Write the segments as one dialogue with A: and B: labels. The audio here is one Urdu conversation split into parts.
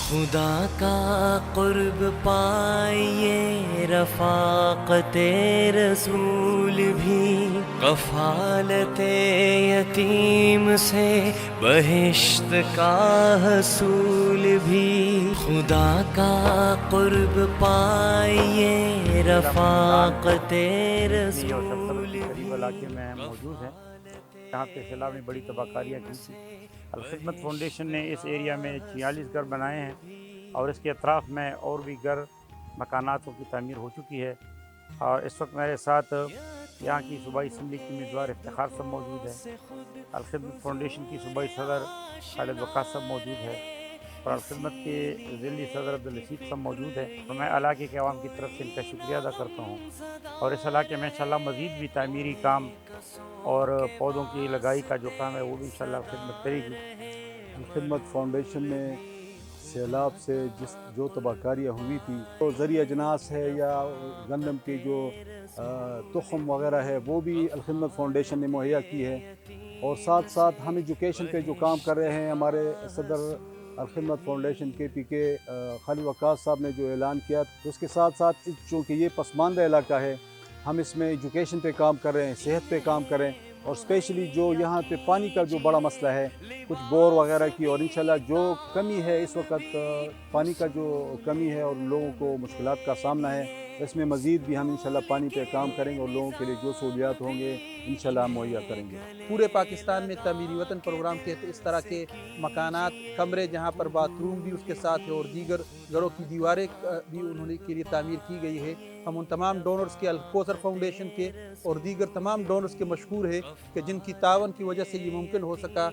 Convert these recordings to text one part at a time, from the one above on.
A: خدا کا قرب پائیے رفاقت رسول بھی، کفالت یتیم سے بہشت کا حصول بھی، خدا کا قرب پائیے رفاقت رسول
B: قریب علاقے میں موجود ہیں جہاں پہ سیلاب نے بڑی تباہ کاریاں کی تھیں۔ الخدمت فاؤنڈیشن نے اس ایریا میں 46 گھر بنائے ہیں اور اس کے اطراف میں اور بھی گھر مکاناتوں کی تعمیر ہو چکی ہے۔ اور اس وقت میرے ساتھ یہاں کی صوبائی اسمبلی کی امیدوار افتخار صاحب موجود ہے، الخدمت فاؤنڈیشن کی صوبائی صدر خالد وقاص صاحب موجود ہے اور الخدمت کے ضلعی صدر عبداللطیف صاحب موجود ہے۔ تو میں علاقے کے عوام کی طرف سے ان کا شکریہ ادا کرتا ہوں اور اس علاقے میں انشاءاللہ مزید بھی تعمیری کام اور پودوں کی لگائی کا جو کام ہے وہ بھی انشاءاللہ خدمت کرے گی۔
C: الخدمت فاؤنڈیشن نے سیلاب سے جو تباہ کاریاں ہوئی تھی، تو ذریعہ اجناس ہے یا گندم کے جو تخم وغیرہ ہے وہ بھی الخدمت فاؤنڈیشن نے مہیا کی ہے، اور ساتھ ساتھ ہم ایجوکیشن پہ جو کام کر رہے ہیں، ہمارے صدر الخدمت فاؤنڈیشن کے پی کے خالد وقاص صاحب نے جو اعلان کیا، اس کے ساتھ ساتھ چونکہ یہ پسماندہ علاقہ ہے، ہم اس میں ایجوکیشن پہ کام کر رہے ہیں، صحت پہ کام کر رہے ہیں، اور اسپیشلی جو یہاں پہ پانی کا جو بڑا مسئلہ ہے، کچھ بور وغیرہ کی، اور انشاءاللہ جو کمی ہے اس وقت پانی کا جو کمی ہے اور لوگوں کو مشکلات کا سامنا ہے، اس میں مزید بھی ہم انشاءاللہ پانی پہ کام کریں گے اور لوگوں کے لیے جو سہولیات ہوں گے انشاءاللہ ہم مہیا کریں گے۔
D: پورے پاکستان میں تعمیری وطن پروگرام کے اس طرح کے مکانات، کمرے جہاں پر باتھ روم بھی اس کے ساتھ ہے اور دیگر گھروں کی دیواریں بھی انہوں نے کے لیے تعمیر کی گئی ہے۔ ہم ان تمام ڈونرز کے، الکوثر فاؤنڈیشن کے اور دیگر تمام ڈونرز کے مشکور ہے کہ جن کی تعاون کی وجہ سے یہ ممکن ہو سکا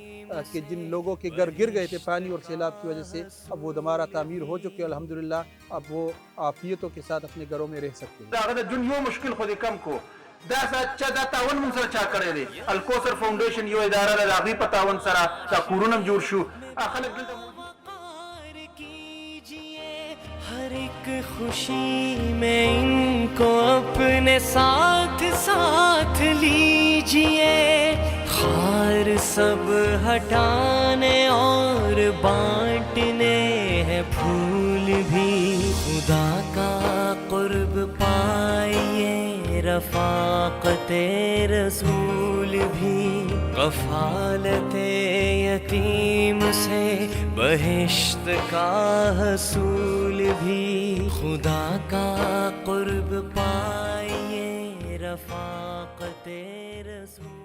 D: کہ جن لوگوں کے گھر گر گئے تھے پانی اور سیلاب کی وجہ سے، اب وہ دوبارہ تعمیر ہو چکے، الحمدللہ اب وہ عافیتوں کے ساتھ اپنے گھروں میں رہ سکتے ہیں۔
B: جن یو مشکل خود کم کو دا تعاون من سره چا کړی دی، الکوثر فاؤنڈیشن یو اداره ده، د هغوی په تعاون سره دا کورونه جوړ شو۔ خلک دلته
A: ہر ایک خوشی میں ان کو اپنے ساتھ ساتھ لیجئے، خار سب ہٹانے اور بانٹنے ہیں پھول بھی، خدا کا قرب پائیے رفاقت رسول بھی، کفالت یتیم سے بہشت کا حصول بھی، خدا کا قرب پائیے رفاقت رسول